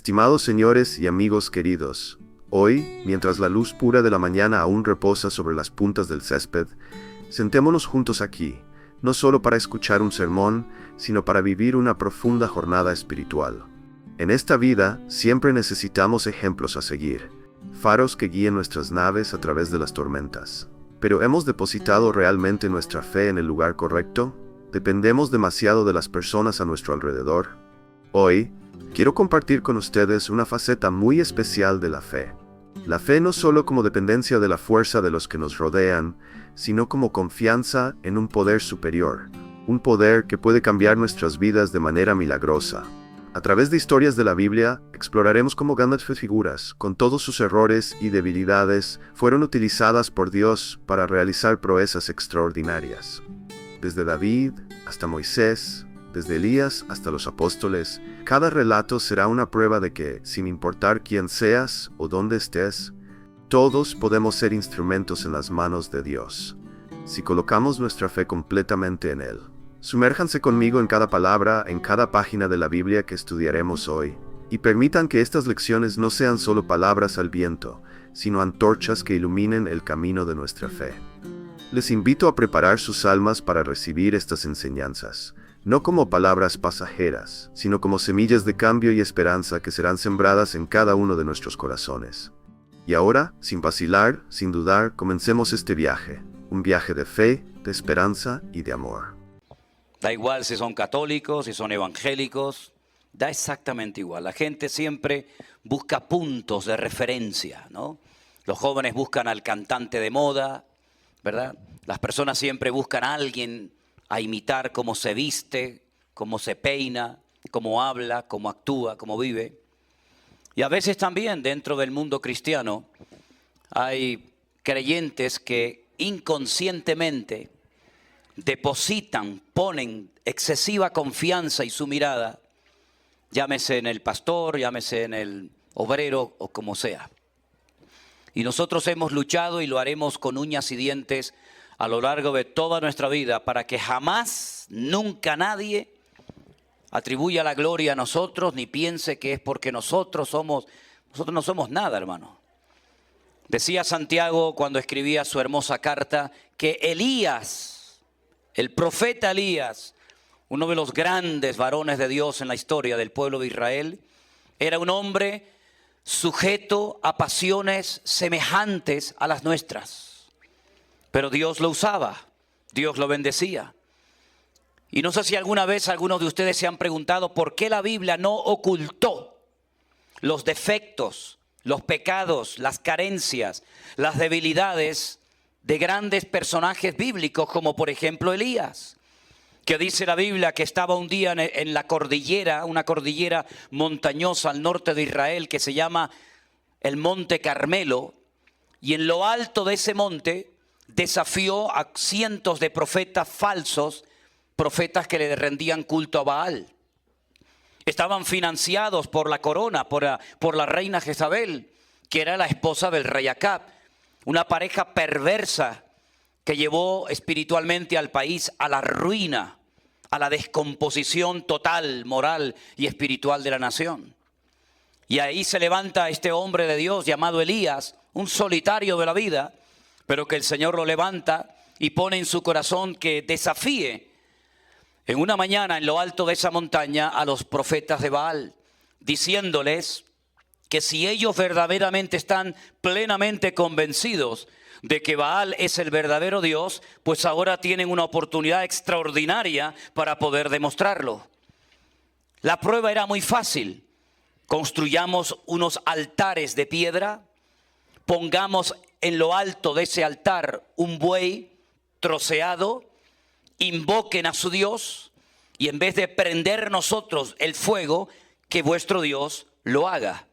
Estimados señores y amigos queridos, hoy, mientras la luz pura de la mañana aún reposa sobre las puntas del césped, sentémonos juntos aquí, no solo para escuchar un sermón, sino para vivir una profunda jornada espiritual. En esta vida, siempre necesitamos ejemplos a seguir, faros que guíen nuestras naves a través de las tormentas. Pero ¿hemos depositado realmente nuestra fe en el lugar correcto? ¿Dependemos demasiado de las personas a nuestro alrededor? Hoy, quiero compartir con ustedes una faceta muy especial de la fe. La fe no solo como dependencia de la fuerza de los que nos rodean, sino como confianza en un poder superior, un poder que puede cambiar nuestras vidas de manera milagrosa. A través de historias de la Biblia, exploraremos cómo grandes figuras, con todos sus errores y debilidades, fueron utilizadas por Dios para realizar proezas extraordinarias. Desde David hasta Moisés, desde Elías hasta los apóstoles, cada relato será una prueba de que, sin importar quién seas o dónde estés, todos podemos ser instrumentos en las manos de Dios, si colocamos nuestra fe completamente en Él. Sumérjanse conmigo en cada palabra, en cada página de la Biblia que estudiaremos hoy, y permitan que estas lecciones no sean solo palabras al viento, sino antorchas que iluminen el camino de nuestra fe. Les invito a preparar sus almas para recibir estas enseñanzas, no como palabras pasajeras, sino como semillas de cambio y esperanza que serán sembradas en cada uno de nuestros corazones. Y ahora, sin vacilar, sin dudar, comencemos este viaje, un viaje de fe, de esperanza y de amor. Da igual si son católicos, si son evangélicos, da exactamente igual. La gente siempre busca puntos de referencia, ¿no? Los jóvenes buscan al cantante de moda, ¿verdad? Las personas siempre buscan a alguien a imitar cómo se viste, cómo se peina, cómo habla, cómo actúa, cómo vive. Y a veces también dentro del mundo cristiano hay creyentes que inconscientemente depositan, ponen excesiva confianza y su mirada, llámese en el pastor, llámese en el obrero o como sea. Y nosotros hemos luchado y lo haremos con uñas y dientes a lo largo de toda nuestra vida para que jamás, nunca nadie atribuya la gloria a nosotros ni piense que es porque nosotros no somos nada, hermano. Decía Santiago cuando escribía su hermosa carta que Elías, el profeta Elías, uno de los grandes varones de Dios en la historia del pueblo de Israel, era un hombre sujeto a pasiones semejantes a las nuestras. Pero Dios lo usaba, Dios lo bendecía. Y no sé si alguna vez algunos de ustedes se han preguntado por qué la Biblia no ocultó los defectos, los pecados, las carencias, las debilidades de grandes personajes bíblicos como por ejemplo Elías, que dice la Biblia que estaba un día en la cordillera, una cordillera montañosa al norte de Israel que se llama el Monte Carmelo, y en lo alto de ese monte desafió a cientos de profetas falsos, profetas que le rendían culto a Baal. Estaban financiados por la corona, por la reina Jezabel, que era la esposa del rey Acab, una pareja perversa que llevó espiritualmente al país a la ruina, a la descomposición total, moral y espiritual de la nación. Y ahí se levanta este hombre de Dios llamado Elías, un solitario de la vida, pero que el Señor lo levanta y pone en su corazón que desafíe en una mañana en lo alto de esa montaña a los profetas de Baal, diciéndoles que si ellos verdaderamente están plenamente convencidos de que Baal es el verdadero Dios, pues ahora tienen una oportunidad extraordinaria para poder demostrarlo. La prueba era muy fácil. Construyamos unos altares de piedra, pongamos en lo alto de ese altar un buey troceado, invoquen a su Dios y en vez de prender nosotros el fuego, que vuestro Dios lo haga.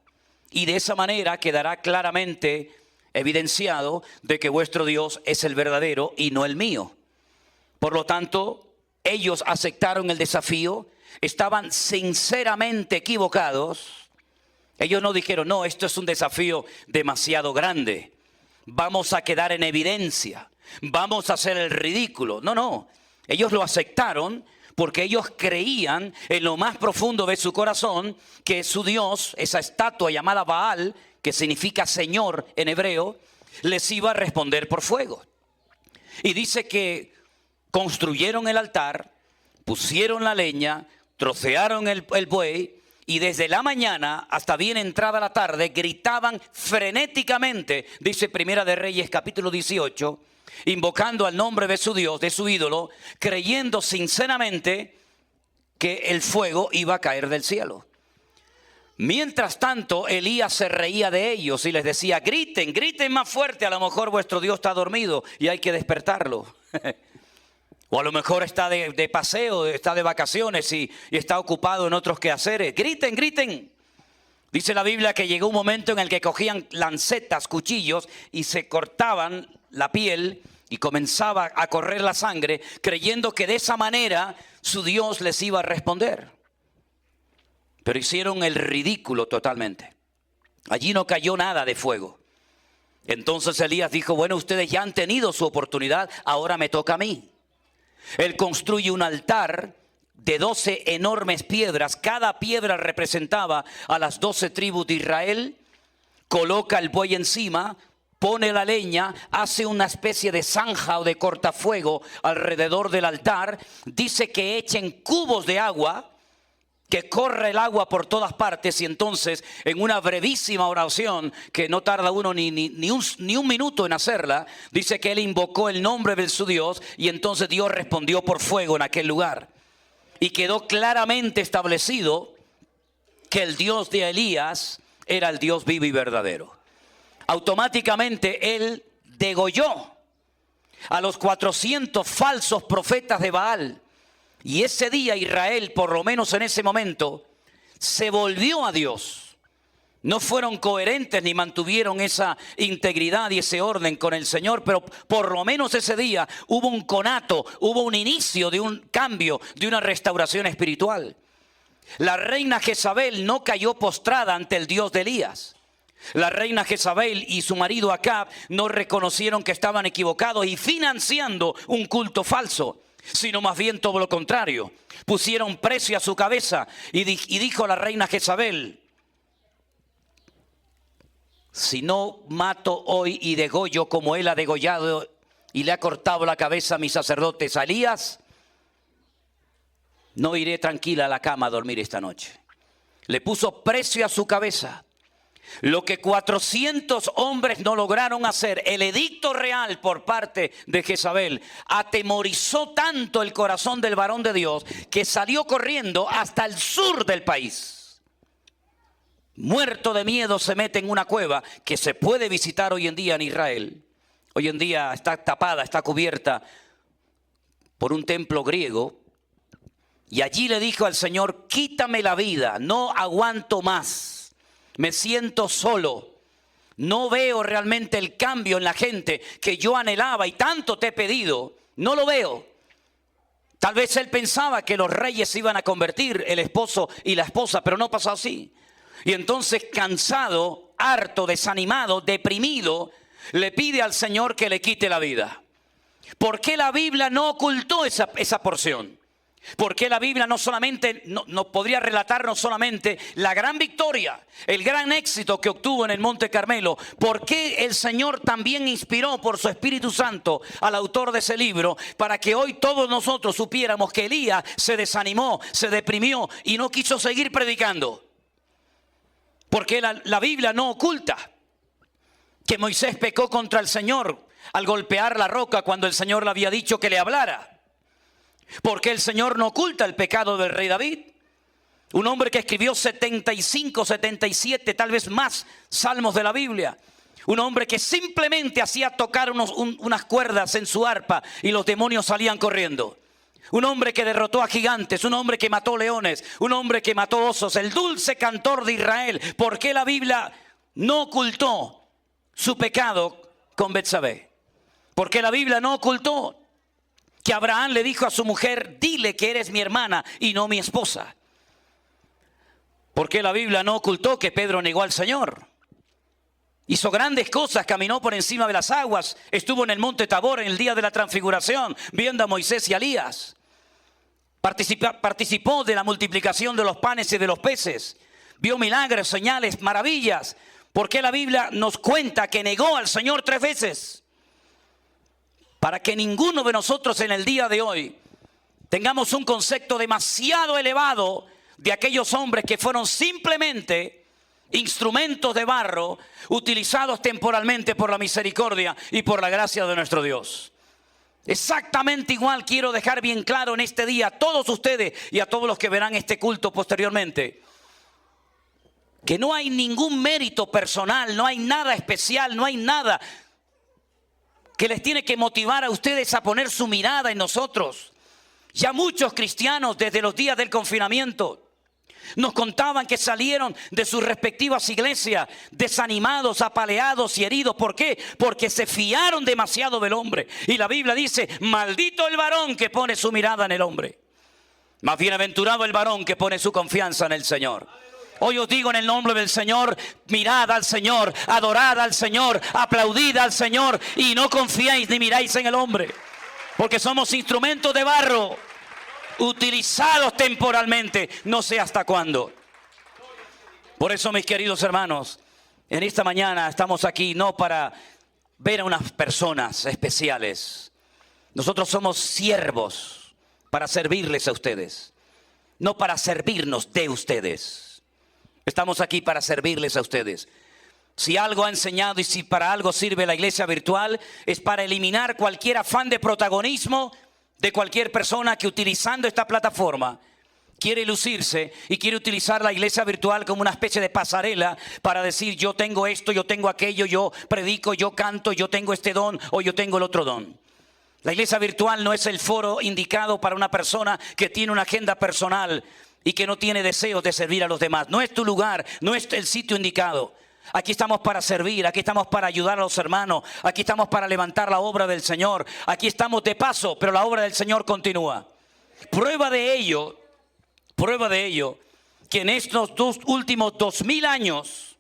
Y de esa manera quedará claramente evidenciado de que vuestro Dios es el verdadero y no el mío. Por lo tanto, ellos aceptaron el desafío, estaban sinceramente equivocados. Ellos no dijeron, no, esto es un desafío demasiado grande, vamos a quedar en evidencia, vamos a hacer el ridículo. No, ellos lo aceptaron porque ellos creían en lo más profundo de su corazón que su Dios, esa estatua llamada Baal, que significa Señor en hebreo, les iba a responder por fuego. Y dice que construyeron el altar, pusieron la leña, trocearon el buey, y desde la mañana hasta bien entrada la tarde gritaban frenéticamente, dice Primera de Reyes capítulo 18, invocando al nombre de su Dios, de su ídolo, creyendo sinceramente que el fuego iba a caer del cielo. Mientras tanto, Elías se reía de ellos y les decía: griten, griten más fuerte, a lo mejor vuestro Dios está dormido y hay que despertarlo. O a lo mejor está de paseo, está de vacaciones y está ocupado en otros quehaceres. Griten, griten. Dice la Biblia que llegó un momento en el que cogían lancetas, cuchillos y se cortaban la piel y comenzaba a correr la sangre, creyendo que de esa manera su Dios les iba a responder. Pero hicieron el ridículo totalmente. Allí no cayó nada de fuego. Entonces Elías dijo: bueno, ustedes ya han tenido su oportunidad, ahora me toca a mí. Él construye un altar de 12 enormes piedras. Cada piedra representaba a las 12 tribus de Israel. Coloca el buey encima, pone la leña, hace una especie de zanja o de cortafuego alrededor del altar. Dice que echen cubos de agua, que corre el agua por todas partes, y entonces en una brevísima oración que no tarda uno ni un minuto en hacerla, dice que él invocó el nombre de su Dios y entonces Dios respondió por fuego en aquel lugar. Y quedó claramente establecido que el Dios de Elías era el Dios vivo y verdadero. Automáticamente él degolló a los 400 falsos profetas de Baal. Y ese día Israel, por lo menos en ese momento, se volvió a Dios. No fueron coherentes ni mantuvieron esa integridad y ese orden con el Señor, pero por lo menos ese día hubo un conato, hubo un inicio de un cambio, de una restauración espiritual. La reina Jezabel no cayó postrada ante el Dios de Elías. La reina Jezabel y su marido Acab no reconocieron que estaban equivocados y financiando un culto falso, sino más bien todo lo contrario. Pusieron precio a su cabeza y dijo la reina Jezabel: si no mato hoy y degollo como él ha degollado y le ha cortado la cabeza a mis sacerdotes a Elías, no iré tranquila a la cama a dormir esta noche. Le puso precio a su cabeza. Lo que 400 hombres no lograron hacer, el edicto real por parte de Jezabel, atemorizó tanto el corazón del varón de Dios que salió corriendo hasta el sur del país. Muerto de miedo se mete en una cueva que se puede visitar hoy en día en Israel. Hoy en día está tapada, está cubierta por un templo griego. Y allí le dijo al Señor: quítame la vida, no aguanto más. Me siento solo, no veo realmente el cambio en la gente que yo anhelaba y tanto te he pedido, no lo veo. Tal vez él pensaba que los reyes se iban a convertir, el esposo y la esposa, pero no pasó así. Y entonces, cansado, harto, desanimado, deprimido, le pide al Señor que le quite la vida. ¿Por qué la Biblia no ocultó esa porción? Porque la Biblia no solamente nos podría relatar no solamente la gran victoria, el gran éxito que obtuvo en el Monte Carmelo. Porque el Señor también inspiró por su Espíritu Santo al autor de ese libro para que hoy todos nosotros supiéramos que Elías se desanimó, se deprimió y no quiso seguir predicando. Porque la Biblia no oculta que Moisés pecó contra el Señor al golpear la roca cuando el Señor le había dicho que le hablara. Porque el Señor no oculta el pecado del rey David, un hombre que escribió 75, 77, tal vez más salmos de la Biblia. Un hombre que simplemente hacía tocar unas cuerdas en su arpa y los demonios salían corriendo. Un hombre que derrotó a gigantes, un hombre que mató leones, un hombre que mató osos, el dulce cantor de Israel. ¿Por qué la Biblia no ocultó su pecado con Betsabé? Porque la Biblia no ocultó que Abraham le dijo a su mujer: dile que eres mi hermana y no mi esposa. Porque la Biblia no ocultó que Pedro negó al Señor. Hizo grandes cosas, caminó por encima de las aguas, estuvo en el monte Tabor en el día de la transfiguración, viendo a Moisés y a Elías. Participó de la multiplicación de los panes y de los peces. Vio milagros, señales, maravillas. Porque la Biblia nos cuenta que negó al Señor 3 veces. Para que ninguno de nosotros en el día de hoy tengamos un concepto demasiado elevado de aquellos hombres que fueron simplemente instrumentos de barro utilizados temporalmente por la misericordia y por la gracia de nuestro Dios. Exactamente igual quiero dejar bien claro en este día a todos ustedes y a todos los que verán este culto posteriormente, que no hay ningún mérito personal, no hay nada especial, no hay nada que les tiene que motivar a ustedes a poner su mirada en nosotros. Ya muchos cristianos desde los días del confinamiento nos contaban que salieron de sus respectivas iglesias desanimados, apaleados y heridos. ¿Por qué? Porque se fiaron demasiado del hombre. Y la Biblia dice, maldito el varón que pone su mirada en el hombre. Más bienaventurado el varón que pone su confianza en el Señor. Hoy os digo en el nombre del Señor, mirad al Señor, adorad al Señor, aplaudid al Señor y no confiéis ni miráis en el hombre. Porque somos instrumentos de barro, utilizados temporalmente, no sé hasta cuándo. Por eso, mis queridos hermanos, en esta mañana estamos aquí no para ver a unas personas especiales. Nosotros somos siervos para servirles a ustedes, no para servirnos de ustedes. Estamos aquí para servirles a ustedes. Si algo ha enseñado y si para algo sirve la iglesia virtual, es para eliminar cualquier afán de protagonismo de cualquier persona que utilizando esta plataforma quiere lucirse y quiere utilizar la iglesia virtual como una especie de pasarela para decir yo tengo esto, yo tengo aquello, yo predico, yo canto, yo tengo este don o yo tengo el otro don. La iglesia virtual no es el foro indicado para una persona que tiene una agenda personal y que no tiene deseos de servir a los demás. No es tu lugar, no es el sitio indicado. Aquí estamos para servir, aquí estamos para ayudar a los hermanos, aquí estamos para levantar la obra del Señor. Aquí estamos de paso, pero la obra del Señor continúa. Prueba de ello, que en estos últimos 2000 años,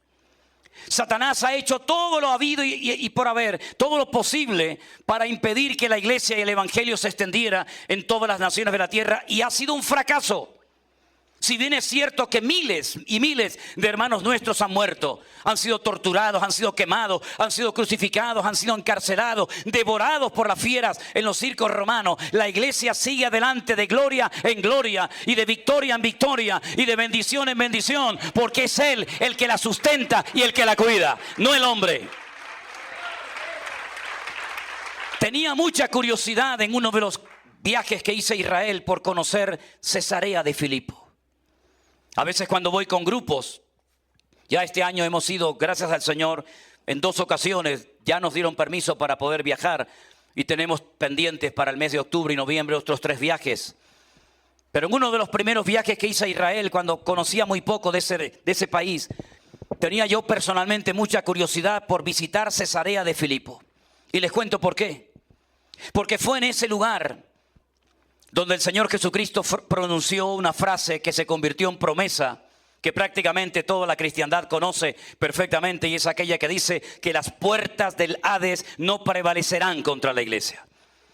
Satanás ha hecho todo lo habido y por haber, todo lo posible para impedir que la iglesia y el evangelio se extendiera en todas las naciones de la tierra y ha sido un fracaso. Si bien es cierto que miles y miles de hermanos nuestros han muerto, han sido torturados, han sido quemados, han sido crucificados, han sido encarcelados, devorados por las fieras en los circos romanos, la iglesia sigue adelante de gloria en gloria y de victoria en victoria y de bendición en bendición, porque es Él el que la sustenta y el que la cuida, no el hombre. Tenía mucha curiosidad en uno de los viajes que hice a Israel por conocer Cesarea de Filipo. A veces cuando voy con grupos, ya este año hemos ido, gracias al Señor, en 2 ocasiones, ya nos dieron permiso para poder viajar y tenemos pendientes para el mes de octubre y noviembre otros 3 viajes. Pero en uno de los primeros viajes que hice a Israel, cuando conocía muy poco de ese país, tenía yo personalmente mucha curiosidad por visitar Cesarea de Filipo. Y les cuento por qué. Porque fue en ese lugar donde el Señor Jesucristo pronunció una frase que se convirtió en promesa, que prácticamente toda la cristiandad conoce perfectamente, y es aquella que dice que las puertas del Hades no prevalecerán contra la iglesia.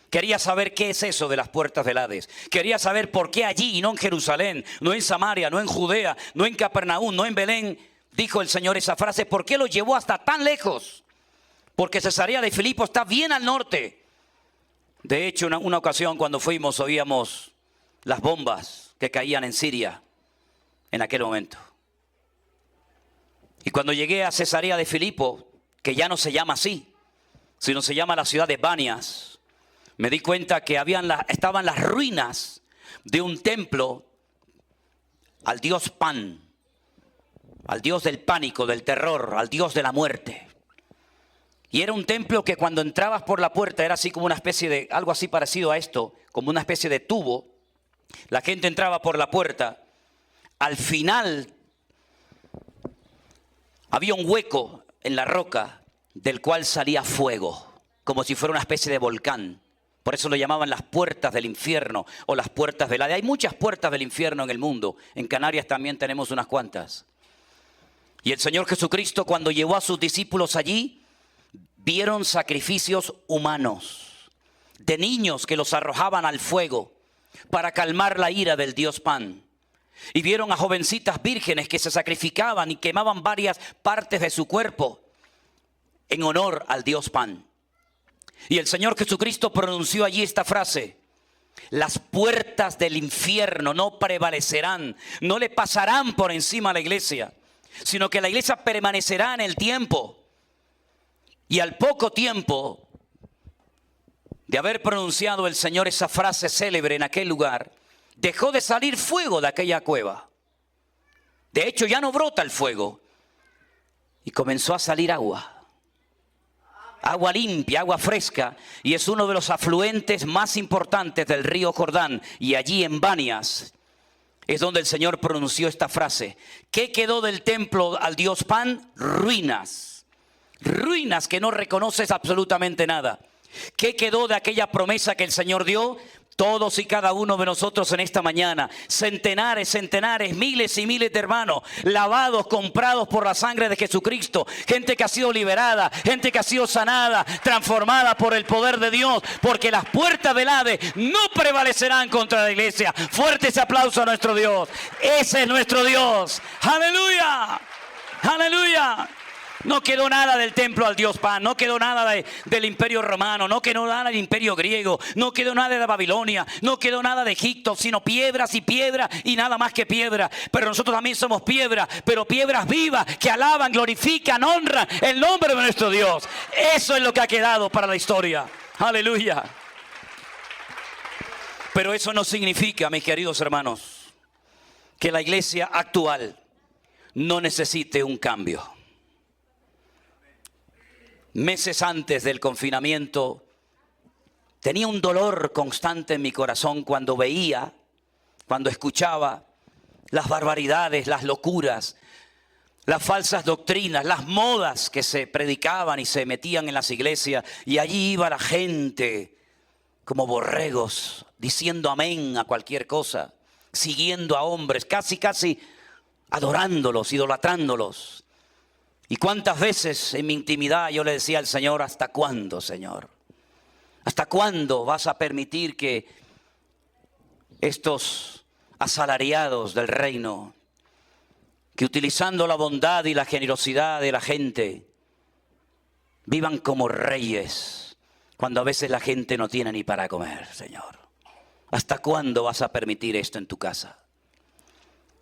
Quería saber qué es eso de las puertas del Hades. Quería saber por qué allí y no en Jerusalén, no en Samaria, no en Judea, no en Capernaum, no en Belén, dijo el Señor esa frase. ¿Por qué lo llevó hasta tan lejos? Porque Cesarea de Filipo está bien al norte. De hecho, en una ocasión cuando fuimos oíamos las bombas que caían en Siria en aquel momento. Y cuando llegué a Cesarea de Filipo, que ya no se llama así, sino se llama la ciudad de Banias, me di cuenta que estaban las ruinas de un templo al dios Pan, al dios del pánico, del terror, al dios de la muerte. Y era un templo que cuando entrabas por la puerta era así como una especie de, algo así parecido a esto, como una especie de tubo. La gente entraba por la puerta. Al final había un hueco en la roca del cual salía fuego, como si fuera una especie de volcán. Por eso lo llamaban las puertas del infierno o las puertas del Hades. Hay muchas puertas del infierno en el mundo. En Canarias también tenemos unas cuantas. Y el Señor Jesucristo, cuando llevó a sus discípulos allí, vieron sacrificios humanos de niños que los arrojaban al fuego para calmar la ira del dios Pan. Y vieron a jovencitas vírgenes que se sacrificaban y quemaban varias partes de su cuerpo en honor al dios Pan. Y el Señor Jesucristo pronunció allí esta frase: las puertas del infierno no prevalecerán, no le pasarán por encima a la iglesia, sino que la iglesia permanecerá en el tiempo. Y al poco tiempo de haber pronunciado el Señor esa frase célebre en aquel lugar, dejó de salir fuego de aquella cueva. De hecho, ya no brota el fuego y comenzó a salir agua. Agua limpia, agua fresca, y es uno de los afluentes más importantes del río Jordán. Y allí en Banias es donde el Señor pronunció esta frase: ¿qué quedó del templo al dios Pan? Ruinas. Ruinas que no reconoces absolutamente nada. ¿Qué quedó de aquella promesa que el Señor dio? Todos y cada uno de nosotros en esta mañana, centenares, miles y miles de hermanos, lavados, comprados por la sangre de Jesucristo, gente que ha sido liberada, gente que ha sido sanada, transformada por el poder de Dios, porque las puertas del Hades no prevalecerán contra la iglesia. Fuerte ese aplauso a nuestro Dios. Ese es nuestro Dios. ¡Aleluya! ¡Aleluya! No quedó nada del templo al dios Pan, no quedó nada del imperio romano, no quedó nada del imperio griego, no quedó nada de Babilonia, no quedó nada de Egipto, sino piedras y piedras y nada más que piedra. Pero nosotros también somos piedras, pero piedras vivas que alaban, glorifican, honran el nombre de nuestro Dios. Eso es lo que ha quedado para la historia. Aleluya. Pero eso no significa, mis queridos hermanos, que la iglesia actual no necesite un cambio. Meses antes del confinamiento, tenía un dolor constante en mi corazón cuando veía, cuando escuchaba las barbaridades, las locuras, las falsas doctrinas, las modas que se predicaban y se metían en las iglesias. Y allí iba la gente como borregos, diciendo amén a cualquier cosa, siguiendo a hombres, casi adorándolos, idolatrándolos. Y cuántas veces en mi intimidad yo le decía al Señor: ¿hasta cuándo, Señor? ¿Hasta cuándo vas a permitir que estos asalariados del reino, que utilizando la bondad y la generosidad de la gente, vivan como reyes, cuando a veces la gente no tiene ni para comer, Señor? ¿Hasta cuándo vas a permitir esto en tu casa?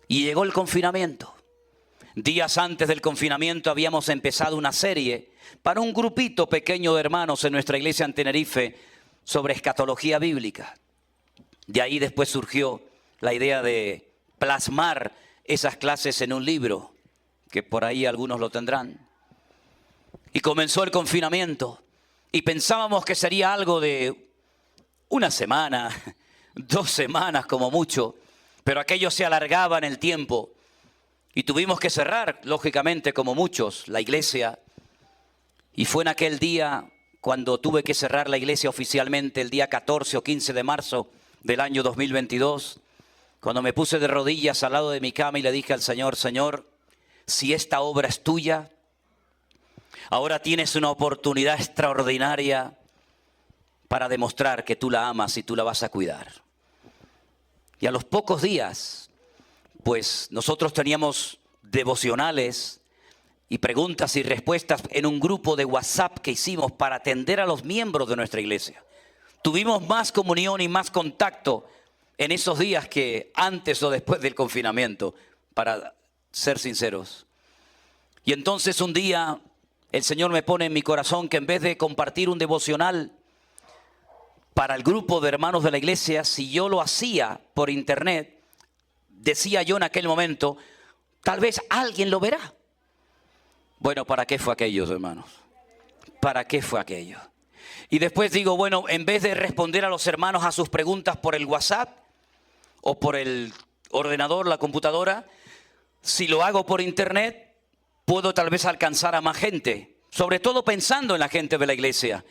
Y llegó el confinamiento. Días antes del confinamiento habíamos empezado una serie para un grupito pequeño de hermanos en nuestra iglesia en Tenerife sobre escatología bíblica. De ahí después surgió la idea de plasmar esas clases en un libro, que por ahí algunos lo tendrán. Y comenzó el confinamiento y pensábamos que sería algo de una semana, 2 semanas como mucho, pero aquello se alargaba en el tiempo. Y tuvimos que cerrar, lógicamente, como muchos, la iglesia. Y fue en aquel día cuando tuve que cerrar la iglesia oficialmente, el día 14 o 15 de marzo del año 2022, cuando me puse de rodillas al lado de mi cama y le dije al Señor: Señor, si esta obra es tuya, ahora tienes una oportunidad extraordinaria para demostrar que tú la amas y tú la vas a cuidar. Y a los pocos días, pues nosotros teníamos devocionales y preguntas y respuestas en un grupo de WhatsApp que hicimos para atender a los miembros de nuestra iglesia. Tuvimos más comunión y más contacto en esos días que antes o después del confinamiento, para ser sinceros. Y entonces un día el Señor me pone en mi corazón que en vez de compartir un devocional para el grupo de hermanos de la iglesia, si yo lo hacía por internet, decía yo en aquel momento, tal vez alguien lo verá. Bueno, ¿para qué fue aquello, hermanos? ¿Para qué fue aquello? Y después digo, bueno, en vez de responder a los hermanos a sus preguntas por el WhatsApp o por el ordenador, la computadora, si lo hago por internet, puedo tal vez alcanzar a más gente, sobre todo pensando en la gente de la iglesia.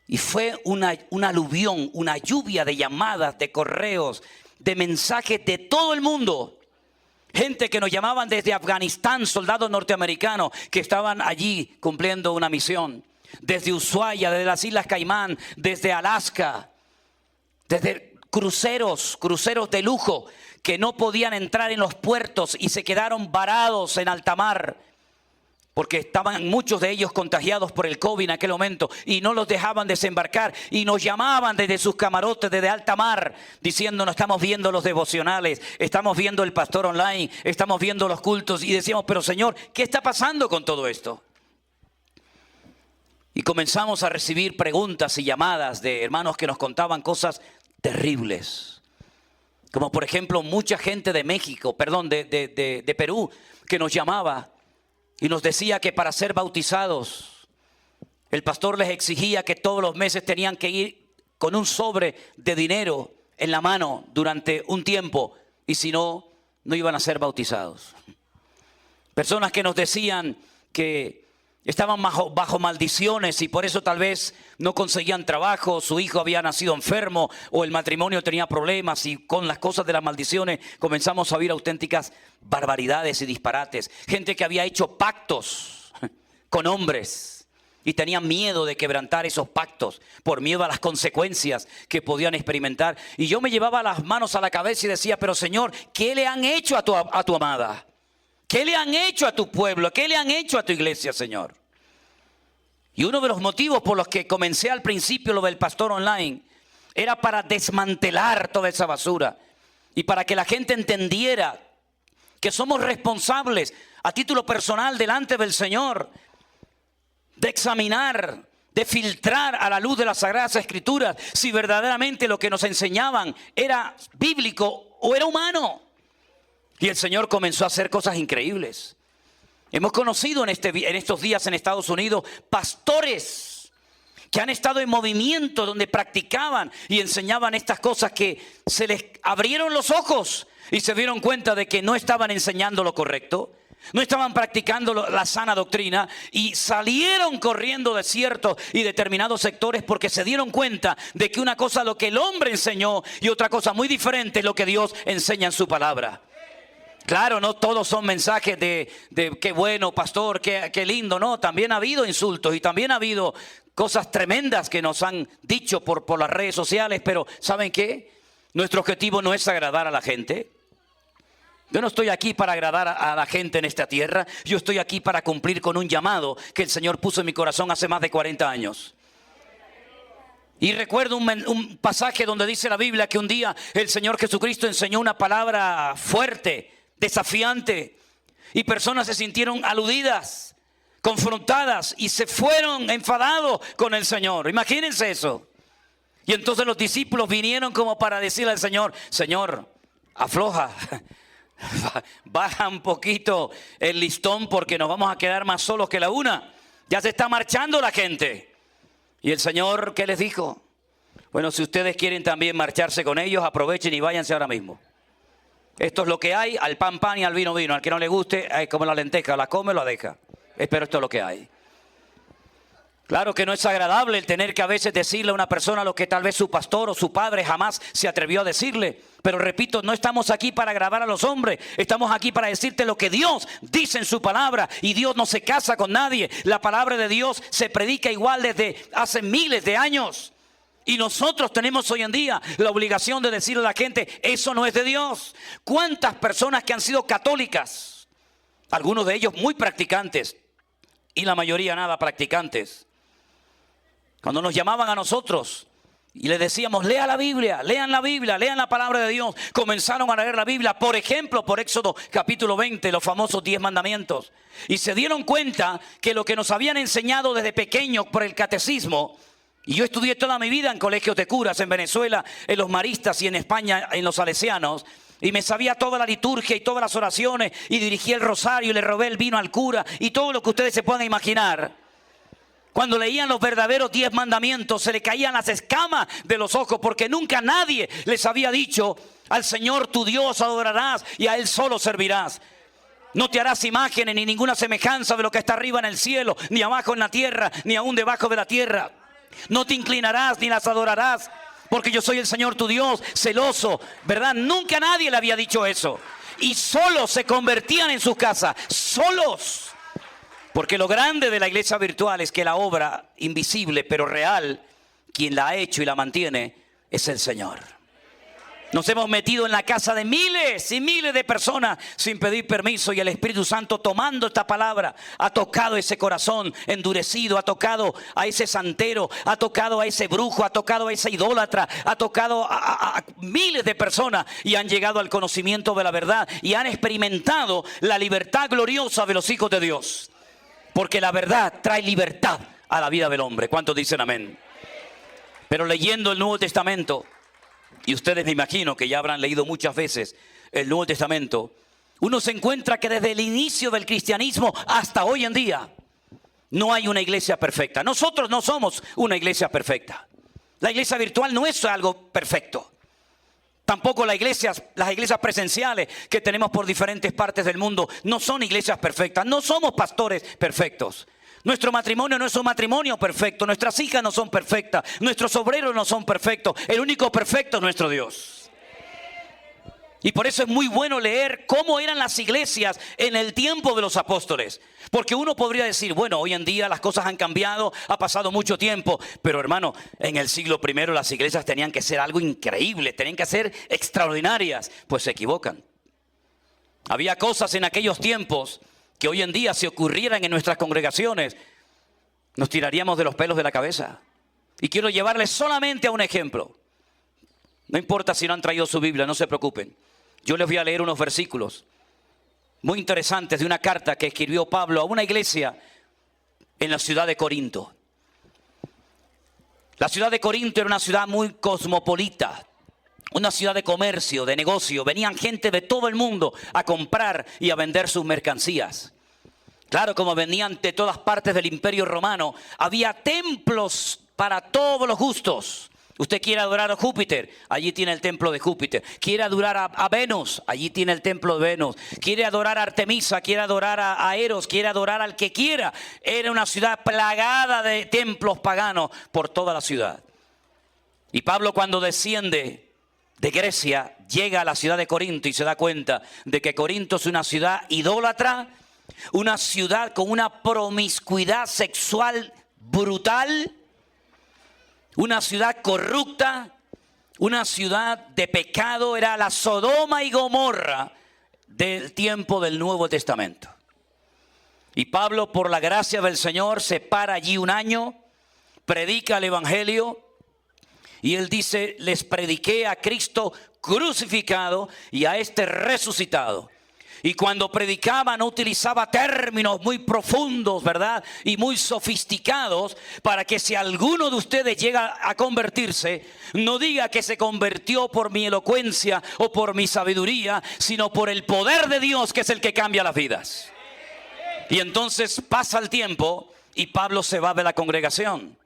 Y fue una aluvión, una lluvia de llamadas, de correos, de mensajes de todo el mundo. Gente que nos llamaban desde Afganistán, soldados norteamericanos que estaban allí cumpliendo una misión. Desde Ushuaia, desde las Islas Caimán, desde Alaska, desde cruceros de lujo que no podían entrar en los puertos y se quedaron varados en alta mar porque estaban muchos de ellos contagiados por el COVID en aquel momento y no los dejaban desembarcar y nos llamaban desde sus camarotes, desde alta mar, diciendo: no estamos viendo los devocionales, estamos viendo el pastor online, estamos viendo los cultos, y decíamos: pero Señor, ¿qué está pasando con todo esto? Y comenzamos a recibir preguntas y llamadas de hermanos que nos contaban cosas terribles. Como por ejemplo mucha gente de México, de Perú, que nos llamaba y nos decía que para ser bautizados el pastor les exigía que todos los meses tenían que ir con un sobre de dinero en la mano durante un tiempo, y si no, no iban a ser bautizados. Personas que nos decían que estaban bajo maldiciones y por eso tal vez no conseguían trabajo, su hijo había nacido enfermo o el matrimonio tenía problemas, y con las cosas de las maldiciones comenzamos a oír auténticas barbaridades y disparates. Gente que había hecho pactos con hombres y tenían miedo de quebrantar esos pactos por miedo a las consecuencias que podían experimentar. Y yo me llevaba las manos a la cabeza y decía: pero Señor, ¿qué le han hecho a tu amada? ¿Qué le han hecho a tu pueblo? ¿Qué le han hecho a tu iglesia, Señor? Y uno de los motivos por los que comencé al principio lo del pastor online era para desmantelar toda esa basura y para que la gente entendiera que somos responsables a título personal delante del Señor de examinar, de filtrar a la luz de las Sagradas Escrituras si verdaderamente lo que nos enseñaban era bíblico o era humano. Y el Señor comenzó a hacer cosas increíbles. Hemos conocido en estos días en Estados Unidos pastores que han estado en movimiento donde practicaban y enseñaban estas cosas, que se les abrieron los ojos y se dieron cuenta de que no estaban enseñando lo correcto, no estaban practicando la sana doctrina, y salieron corriendo de ciertos y determinados sectores porque se dieron cuenta de que una cosa es lo que el hombre enseñó y otra cosa muy diferente es lo que Dios enseña en su palabra. Claro, no todos son mensajes de qué bueno, pastor, qué lindo. No, también ha habido insultos y también ha habido cosas tremendas que nos han dicho por las redes sociales. Pero ¿saben qué? Nuestro objetivo no es agradar a la gente. Yo no estoy aquí para agradar a la gente en esta tierra. Yo estoy aquí para cumplir con un llamado que el Señor puso en mi corazón hace más de 40 años. Y recuerdo un pasaje donde dice la Biblia que un día el Señor Jesucristo enseñó una palabra fuerte, desafiante, y personas se sintieron aludidas, confrontadas y se fueron enfadados con el Señor. Imagínense eso. Y entonces los discípulos vinieron como para decirle al Señor: Señor, afloja, baja un poquito el listón porque nos vamos a quedar más solos que la una. Ya se está marchando la gente. Y el Señor, ¿qué les dijo? Bueno, si ustedes quieren también marcharse con ellos, aprovechen y váyanse ahora mismo. Esto es lo que hay, al pan pan y al vino vino. Al que no le guste, como la lenteja, la come o la deja. Pero esto es lo que hay. Claro que no es agradable el tener que a veces decirle a una persona lo que tal vez su pastor o su padre jamás se atrevió a decirle. Pero repito, no estamos aquí para agradar a los hombres. Estamos aquí para decirte lo que Dios dice en su palabra. Y Dios no se casa con nadie. La palabra de Dios se predica igual desde hace miles de años. Y nosotros tenemos hoy en día la obligación de decirle a la gente: eso no es de Dios. ¿Cuántas personas que han sido católicas, algunos de ellos muy practicantes y la mayoría nada practicantes, cuando nos llamaban a nosotros y les decíamos: lea la Biblia, lean la palabra de Dios, comenzaron a leer la Biblia, por ejemplo, por Éxodo capítulo 20, los famosos 10 mandamientos, y se dieron cuenta que lo que nos habían enseñado desde pequeños por el catecismo. Y yo estudié toda mi vida en colegios de curas, en Venezuela, en los maristas, y en España, en los salesianos. Y me sabía toda la liturgia y todas las oraciones, y dirigí el rosario y le robé el vino al cura y todo lo que ustedes se puedan imaginar. Cuando leían los verdaderos 10 mandamientos, se le caían las escamas de los ojos, porque nunca nadie les había dicho: al Señor tu Dios adorarás y a Él solo servirás. No te harás imágenes ni ninguna semejanza de lo que está arriba en el cielo, ni abajo en la tierra, ni aún debajo de la tierra. No te inclinarás ni las adorarás, porque yo soy el Señor tu Dios, celoso, ¿verdad? Nunca nadie le había dicho eso. Y solos se convertían en sus casas, solos. Porque lo grande de la iglesia virtual es que la obra invisible pero real, quien la ha hecho y la mantiene, es el Señor. Nos hemos metido en la casa de miles y miles de personas sin pedir permiso, y el Espíritu Santo, tomando esta palabra, ha tocado ese corazón endurecido, ha tocado a ese santero, ha tocado a ese brujo, ha tocado a ese idólatra, ha tocado a miles de personas, y han llegado al conocimiento de la verdad y han experimentado la libertad gloriosa de los hijos de Dios. Porque la verdad trae libertad a la vida del hombre. ¿Cuántos dicen amén? Pero leyendo el Nuevo Testamento, y ustedes me imagino que ya habrán leído muchas veces el Nuevo Testamento, uno se encuentra que desde el inicio del cristianismo hasta hoy en día no hay una iglesia perfecta. Nosotros no somos una iglesia perfecta. La iglesia virtual no es algo perfecto. Tampoco las iglesias presenciales que tenemos por diferentes partes del mundo no son iglesias perfectas. No somos pastores perfectos. Nuestro matrimonio no es un matrimonio perfecto. Nuestras hijas no son perfectas. Nuestros obreros no son perfectos. El único perfecto es nuestro Dios. Y por eso es muy bueno leer cómo eran las iglesias en el tiempo de los apóstoles. Porque uno podría decir, bueno, hoy en día las cosas han cambiado, ha pasado mucho tiempo. Pero hermano, en el siglo I las iglesias tenían que ser algo increíble, tenían que ser extraordinarias. Pues se equivocan. Había cosas en aquellos tiempos que hoy en día, si ocurrieran en nuestras congregaciones, nos tiraríamos de los pelos de la cabeza. Y quiero llevarles solamente a un ejemplo. No importa si no han traído su Biblia, no se preocupen. Yo les voy a leer unos versículos muy interesantes de una carta que escribió Pablo a una iglesia en la ciudad de Corinto. La ciudad de Corinto era una ciudad muy cosmopolita, una ciudad de comercio, de negocio. Venían gente de todo el mundo a comprar y a vender sus mercancías. Claro, como venían de todas partes del Imperio Romano, había templos para todos los gustos. Usted quiere adorar a Júpiter, allí tiene el templo de Júpiter. Quiere adorar a Venus, allí tiene el templo de Venus. Quiere adorar a Artemisa, quiere adorar a Eros, quiere adorar al que quiera. Era una ciudad plagada de templos paganos por toda la ciudad. Y Pablo, cuando desciende de Grecia, llega a la ciudad de Corinto y se da cuenta de que Corinto es una ciudad idólatra, una ciudad con una promiscuidad sexual brutal, una ciudad corrupta, una ciudad de pecado. Era la Sodoma y Gomorra del tiempo del Nuevo Testamento. Y Pablo, por la gracia del Señor, se para allí un año, predica el Evangelio. Y él dice, les prediqué a Cristo crucificado y a este resucitado. Y cuando predicaba no utilizaba términos muy profundos, ¿verdad? Y muy sofisticados, para que si alguno de ustedes llega a convertirse, no diga que se convirtió por mi elocuencia o por mi sabiduría, sino por el poder de Dios, que es el que cambia las vidas. Y entonces pasa el tiempo y Pablo se va de la congregación.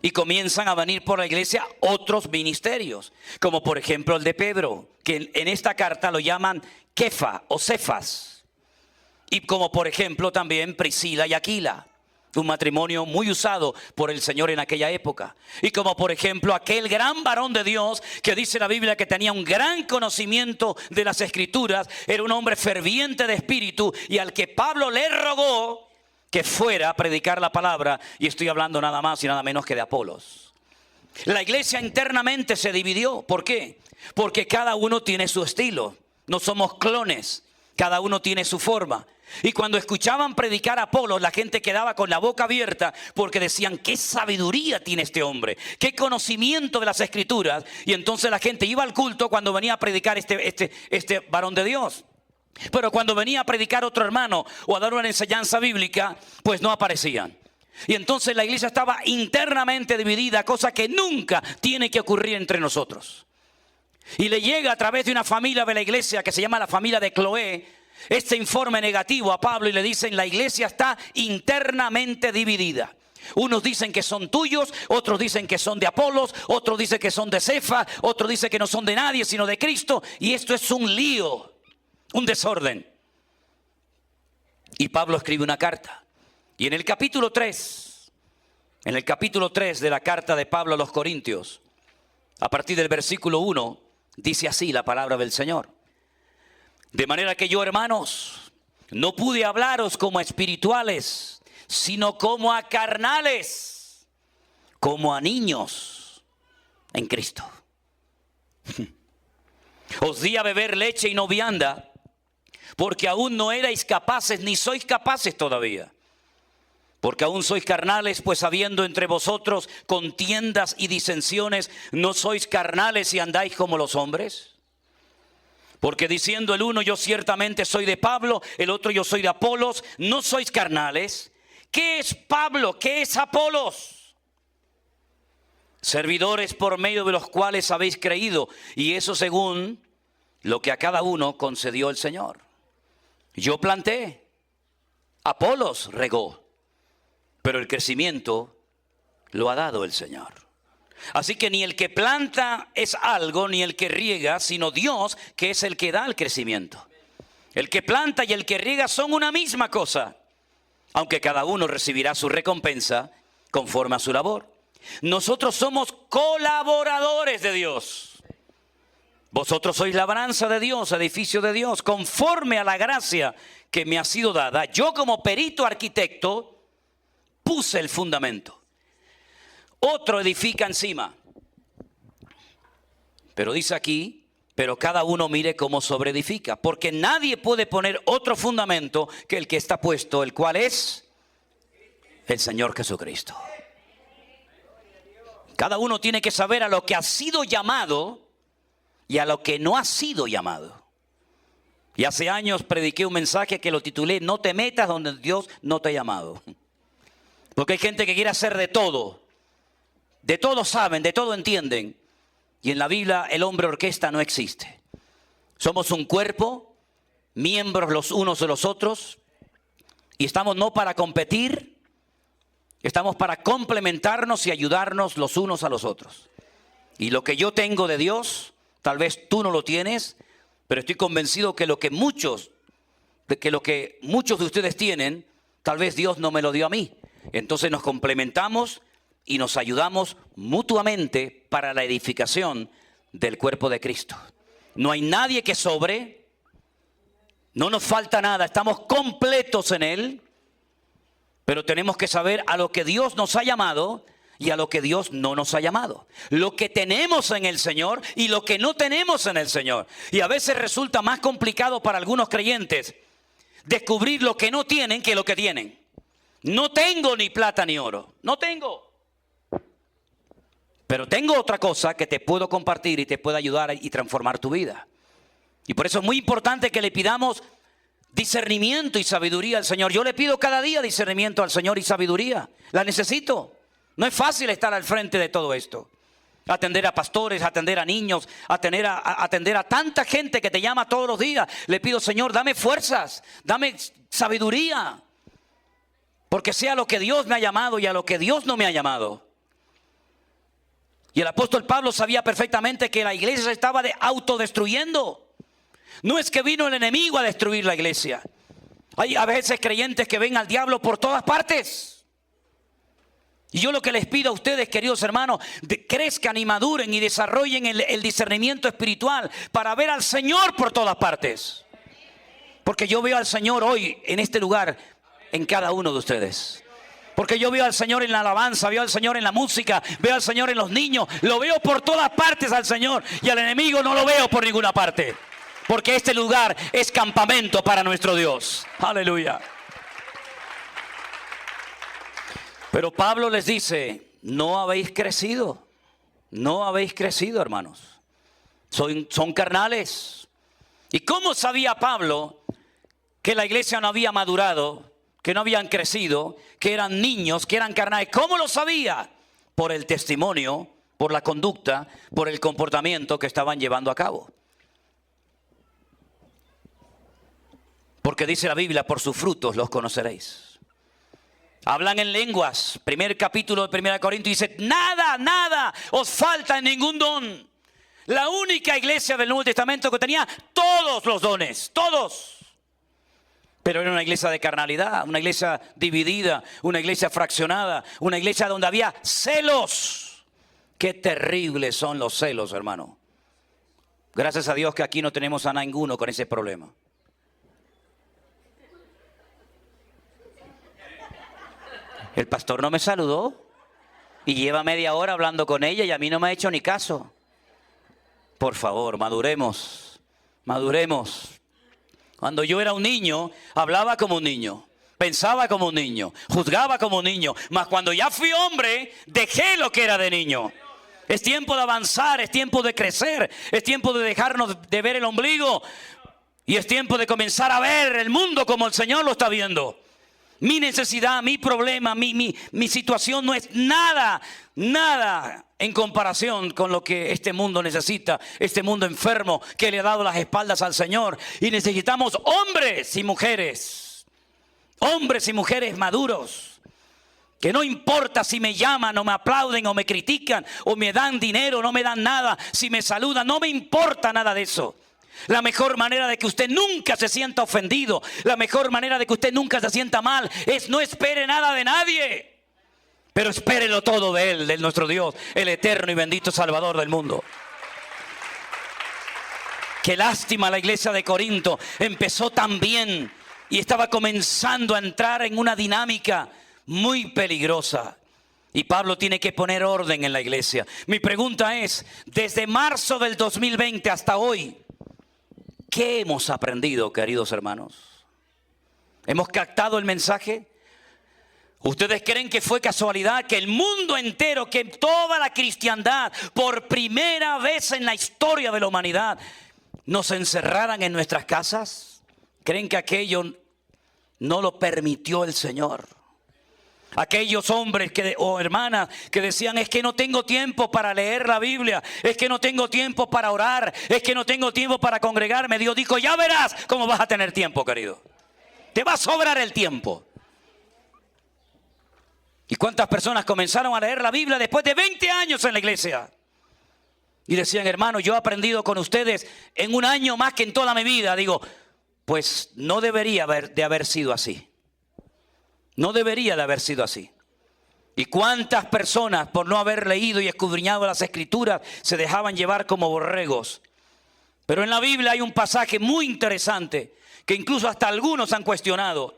Y comienzan a venir por la iglesia otros ministerios, como por ejemplo el de Pedro, que en esta carta lo llaman Kefa o Cefas. Y como por ejemplo también Priscila y Aquila, un matrimonio muy usado por el Señor en aquella época. Y como por ejemplo aquel gran varón de Dios que dice la Biblia que tenía un gran conocimiento de las Escrituras, era un hombre ferviente de espíritu y al que Pablo le rogó que fuera a predicar la palabra, y estoy hablando nada más y nada menos que de Apolos. La iglesia internamente se dividió. ¿Por qué? Porque cada uno tiene su estilo. No somos clones. Cada uno tiene su forma. Y cuando escuchaban predicar a Apolos, la gente quedaba con la boca abierta porque decían, qué sabiduría tiene este hombre, qué conocimiento de las Escrituras. Y entonces la gente iba al culto cuando venía a predicar este varón de Dios. Pero cuando venía a predicar otro hermano o a dar una enseñanza bíblica, pues no aparecían. Y entonces la iglesia estaba internamente dividida, cosa que nunca tiene que ocurrir entre nosotros. Y le llega a través de una familia de la iglesia que se llama la familia de Cloé este informe negativo a Pablo y le dicen, la iglesia está internamente dividida. Unos dicen que son tuyos, otros dicen que son de Apolos, otros dicen que son de Cefa, otros dicen que no son de nadie sino de Cristo. Y esto es un lío. Un desorden. Y Pablo escribe una carta. Y en el capítulo 3 de la carta de Pablo a los Corintios, a partir del versículo 1, dice así la palabra del Señor. De manera que yo, hermanos, no pude hablaros como a espirituales, sino como a carnales, como a niños en Cristo. Os di a beber leche y no vianda, porque aún no erais capaces, ni sois capaces todavía. Porque aún sois carnales, pues habiendo entre vosotros contiendas y disensiones, ¿no sois carnales y andáis como los hombres? Porque diciendo el uno, yo ciertamente soy de Pablo, el otro yo soy de Apolos, ¿no sois carnales? ¿Qué es Pablo? ¿Qué es Apolos? Servidores por medio de los cuales habéis creído, y eso según lo que a cada uno concedió el Señor. Yo planté, Apolos regó, pero el crecimiento lo ha dado el Señor. Así que ni el que planta es algo, ni el que riega, sino Dios, que es el que da el crecimiento. El que planta y el que riega son una misma cosa, aunque cada uno recibirá su recompensa conforme a su labor. Nosotros somos colaboradores de Dios. Vosotros sois labranza de Dios, edificio de Dios, conforme a la gracia que me ha sido dada. Yo como perito arquitecto puse el fundamento. Otro edifica encima. Pero dice aquí, pero cada uno mire cómo sobreedifica. Porque nadie puede poner otro fundamento que el que está puesto, el cual es el Señor Jesucristo. Cada uno tiene que saber a lo que ha sido llamado y a lo que no ha sido llamado. Y hace años prediqué un mensaje que lo titulé, no te metas donde Dios no te ha llamado. Porque hay gente que quiere hacer de todo saben, de todo entienden. Y en la Biblia el hombre orquesta no existe. Somos un cuerpo, miembros los unos de los otros, y estamos no para competir, estamos para complementarnos y ayudarnos los unos a los otros. Y lo que yo tengo de Dios, tal vez tú no lo tienes, pero estoy convencido que lo que muchos de ustedes tienen, tal vez Dios no me lo dio a mí. Entonces nos complementamos y nos ayudamos mutuamente para la edificación del cuerpo de Cristo. No hay nadie que sobre, no nos falta nada, estamos completos en Él, pero tenemos que saber a lo que Dios nos ha llamado y a lo que Dios no nos ha llamado. Lo que tenemos en el Señor y lo que no tenemos en el Señor. Y a veces resulta más complicado para algunos creyentes descubrir lo que no tienen que lo que tienen. No tengo ni plata ni oro, no tengo. Pero tengo otra cosa que te puedo compartir y te puede ayudar y transformar tu vida. Y por eso es muy importante que le pidamos discernimiento y sabiduría al Señor. Yo le pido cada día discernimiento al Señor y sabiduría. La necesito. No es fácil estar al frente de todo esto. Atender a pastores, atender a niños, atender a tanta gente que te llama todos los días. Le pido, Señor, dame fuerzas, dame sabiduría. Porque sea lo que Dios me ha llamado y a lo que Dios no me ha llamado. Y el apóstol Pablo sabía perfectamente que la iglesia se estaba autodestruyendo. No es que vino el enemigo a destruir la iglesia. Hay a veces creyentes que ven al diablo por todas partes. Y yo lo que les pido a ustedes, queridos hermanos, crezcan y maduren y desarrollen el discernimiento espiritual para ver al Señor por todas partes. Porque yo veo al Señor hoy en este lugar, en cada uno de ustedes. Porque yo veo al Señor en la alabanza, veo al Señor en la música, veo al Señor en los niños. Lo veo por todas partes al Señor y al enemigo no lo veo por ninguna parte. Porque este lugar es campamento para nuestro Dios. Aleluya. Pero Pablo les dice, no habéis crecido. No habéis crecido, hermanos. Son carnales. ¿Y cómo sabía Pablo que la iglesia no había madurado, que no habían crecido, que eran niños, que eran carnales? ¿Cómo lo sabía? Por el testimonio, por la conducta, por el comportamiento que estaban llevando a cabo. Porque dice la Biblia, por sus frutos los conoceréis. Hablan en lenguas. Primer capítulo de 1 Corintios dice, nada os falta en ningún don. La única iglesia del Nuevo Testamento que tenía todos los dones, todos. Pero era una iglesia de carnalidad, una iglesia dividida, una iglesia fraccionada, una iglesia donde había celos. Qué terribles son los celos, hermano. Gracias a Dios que aquí no tenemos a ninguno con ese problema. El pastor no me saludó y lleva media hora hablando con ella y a mí no me ha hecho ni caso. Por favor, maduremos, maduremos. Cuando yo era un niño, hablaba como un niño, pensaba como un niño, juzgaba como un niño. Mas cuando ya fui hombre, dejé lo que era de niño. Es tiempo de avanzar, es tiempo de crecer, es tiempo de dejarnos de ver el ombligo. Y es tiempo de comenzar a ver el mundo como el Señor lo está viendo. Mi necesidad, mi problema, mi situación no es nada en comparación con lo que este mundo necesita. Este mundo enfermo que le ha dado las espaldas al Señor. Y necesitamos hombres y mujeres maduros. Que no importa si me llaman o me aplauden o me critican o me dan dinero o no me dan nada. Si me saludan, no me importa nada de eso. La mejor manera de que usted nunca se sienta ofendido, la mejor manera de que usted nunca se sienta mal, es no espere nada de nadie, pero espérelo todo de Él, de nuestro Dios, el eterno y bendito Salvador del mundo. Qué lástima, la iglesia de Corinto empezó tan bien y estaba comenzando a entrar en una dinámica muy peligrosa. Y Pablo tiene que poner orden en la iglesia. Mi pregunta es, desde marzo del 2020 hasta hoy, ¿qué hemos aprendido, queridos hermanos? ¿Hemos captado el mensaje? ¿Ustedes creen que fue casualidad que el mundo entero, que toda la cristiandad, por primera vez en la historia de la humanidad, nos encerraran en nuestras casas? ¿Creen que aquello no lo permitió el Señor? Aquellos hombres o hermanas que decían, es que no tengo tiempo para leer la Biblia, es que no tengo tiempo para orar, es que no tengo tiempo para congregarme. Dios dijo, ya verás cómo vas a tener tiempo, querido. Te va a sobrar el tiempo. ¿Y cuántas personas comenzaron a leer la Biblia después de 20 años en la iglesia? Y decían, hermano, yo he aprendido con ustedes en un año más que en toda mi vida. Digo, pues no debería de haber sido así. No debería de haber sido así. ¿Y cuántas personas, por no haber leído y escudriñado las Escrituras, se dejaban llevar como borregos? Pero en la Biblia hay un pasaje muy interesante que incluso hasta algunos han cuestionado,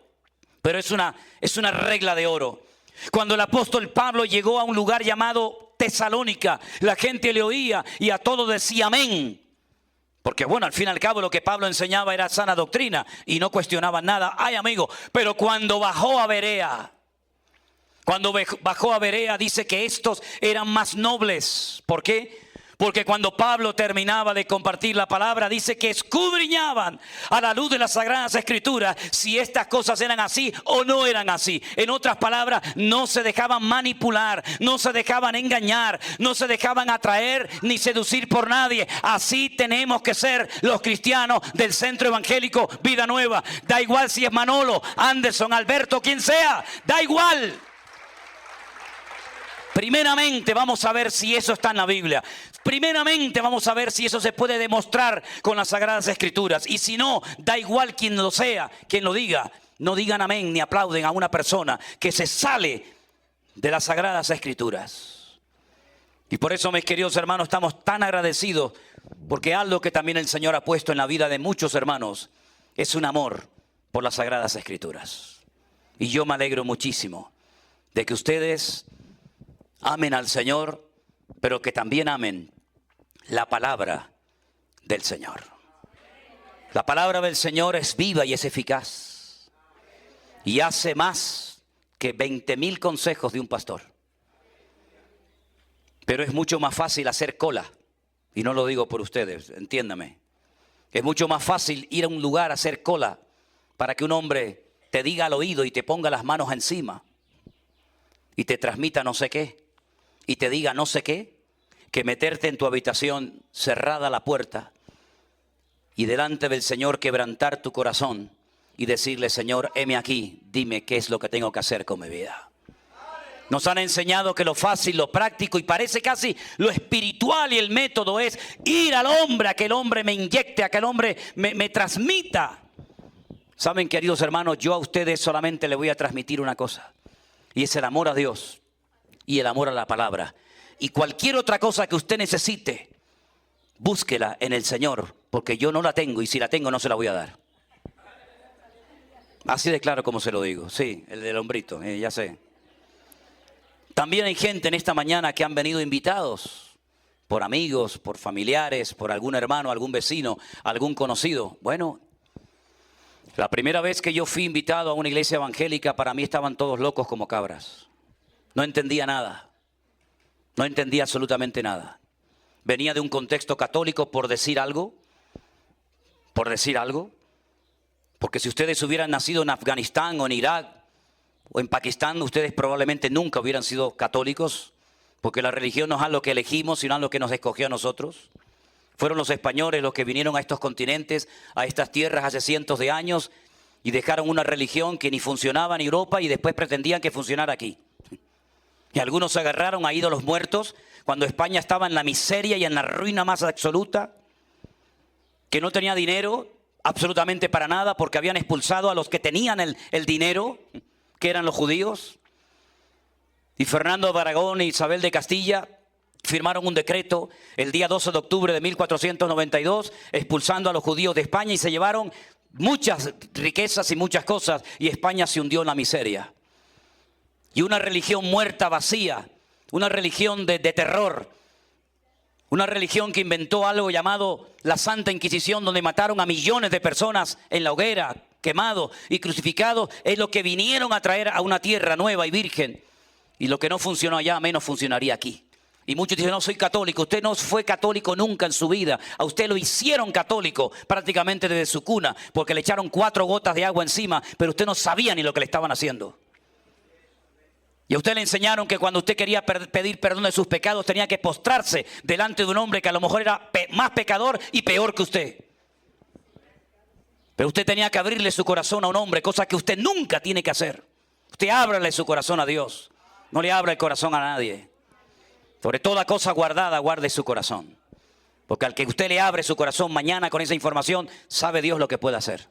pero es una regla de oro. Cuando el apóstol Pablo llegó a un lugar llamado Tesalónica, la gente le oía y a todo decía amén. Porque bueno, al fin y al cabo lo que Pablo enseñaba era sana doctrina y no cuestionaba nada. Ay, amigo, pero cuando bajó a Berea, dice que estos eran más nobles. ¿Por qué? Porque cuando Pablo terminaba de compartir la palabra, dice que escudriñaban a la luz de las Sagradas Escrituras si estas cosas eran así o no eran así. En otras palabras, no se dejaban manipular, no se dejaban engañar, no se dejaban atraer ni seducir por nadie. Así tenemos que ser los cristianos del Centro Evangélico Vida Nueva. Da igual si es Manolo, Anderson, Alberto, quien sea, da igual. Primeramente vamos a ver si eso está en la Biblia. Primeramente vamos a ver si eso se puede demostrar con las Sagradas Escrituras. Y si no, da igual quien lo sea, quien lo diga. No digan amén ni aplauden a una persona que se sale de las Sagradas Escrituras. Y por eso, mis queridos hermanos, estamos tan agradecidos. Porque algo que también el Señor ha puesto en la vida de muchos hermanos es un amor por las Sagradas Escrituras. Y yo me alegro muchísimo de que ustedes amen al Señor, pero que también amen la palabra del Señor. La palabra del Señor es viva y es eficaz. Y hace más que 20,000 consejos de un pastor. Pero es mucho más fácil hacer cola. Y no lo digo por ustedes, entiéndame. Es mucho más fácil ir a un lugar a hacer cola para que un hombre te diga al oído y te ponga las manos encima. Y te transmita no sé qué. Y te diga no sé qué, que meterte en tu habitación cerrada la puerta y delante del Señor quebrantar tu corazón y decirle, Señor, heme aquí, dime qué es lo que tengo que hacer con mi vida. Nos han enseñado que lo fácil, lo práctico y parece casi lo espiritual y el método es ir al hombre, a que el hombre me inyecte, a que el hombre me transmita. Saben, queridos hermanos, yo a ustedes solamente les voy a transmitir una cosa y es el amor a Dios. Y el amor a la palabra. Y cualquier otra cosa que usted necesite, búsquela en el Señor, porque yo no la tengo y si la tengo no se la voy a dar. Así de claro como se lo digo. Sí, el del hombrito, ya sé. También hay gente en esta mañana que han venido invitados por amigos, por familiares, por algún hermano, algún vecino, algún conocido. Bueno, la primera vez que yo fui invitado a una iglesia evangélica, para mí estaban todos locos como cabras. No entendía nada. No entendía absolutamente nada. Venía de un contexto católico, por decir algo. Porque si ustedes hubieran nacido en Afganistán o en Irak o en Pakistán, ustedes probablemente nunca hubieran sido católicos, porque la religión no es algo que elegimos, sino algo que nos escogió a nosotros. Fueron los españoles los que vinieron a estos continentes, a estas tierras hace cientos de años, y dejaron una religión que ni funcionaba en Europa y después pretendían que funcionara aquí. Y algunos se agarraron a ídolos muertos cuando España estaba en la miseria y en la ruina más absoluta, que no tenía dinero absolutamente para nada porque habían expulsado a los que tenían el dinero, que eran los judíos. Y Fernando de Aragón e Isabel de Castilla firmaron un decreto el día 12 de octubre de 1492 expulsando a los judíos de España y se llevaron muchas riquezas y muchas cosas y España se hundió en la miseria. Y una religión muerta, vacía, una religión de terror, una religión que inventó algo llamado la Santa Inquisición, donde mataron a millones de personas en la hoguera, quemados y crucificados, es lo que vinieron a traer a una tierra nueva y virgen. Y lo que no funcionó allá, menos funcionaría aquí. Y muchos dicen, no soy católico. Usted no fue católico nunca en su vida. A usted lo hicieron católico prácticamente desde su cuna, porque le echaron 4 gotas de agua encima, pero usted no sabía ni lo que le estaban haciendo. Y a usted le enseñaron que cuando usted quería pedir perdón de sus pecados tenía que postrarse delante de un hombre que a lo mejor era más pecador y peor que usted. Pero usted tenía que abrirle su corazón a un hombre, cosa que usted nunca tiene que hacer. Usted ábrale su corazón a Dios, no le abra el corazón a nadie. Sobre toda cosa guardada, guarde su corazón. Porque al que usted le abre su corazón mañana con esa información, sabe Dios lo que puede hacer.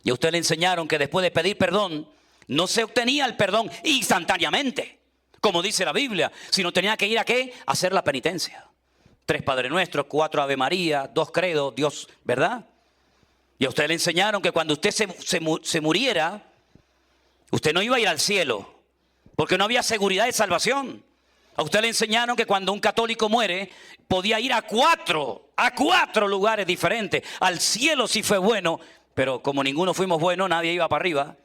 Y a usted le enseñaron que después de pedir perdón, no se obtenía el perdón instantáneamente, como dice la Biblia, sino tenía que ir a ¿qué? A hacer la penitencia. 3 Padre Nuestros, 4 Ave María, 2 Credo, Dios, ¿verdad? Y a usted le enseñaron que cuando usted se muriera, usted no iba a ir al cielo, porque no había seguridad de salvación. A usted le enseñaron que cuando un católico muere, podía ir a 4 lugares diferentes. Al cielo sí fue bueno, pero como ninguno fuimos buenos, nadie iba para arriba.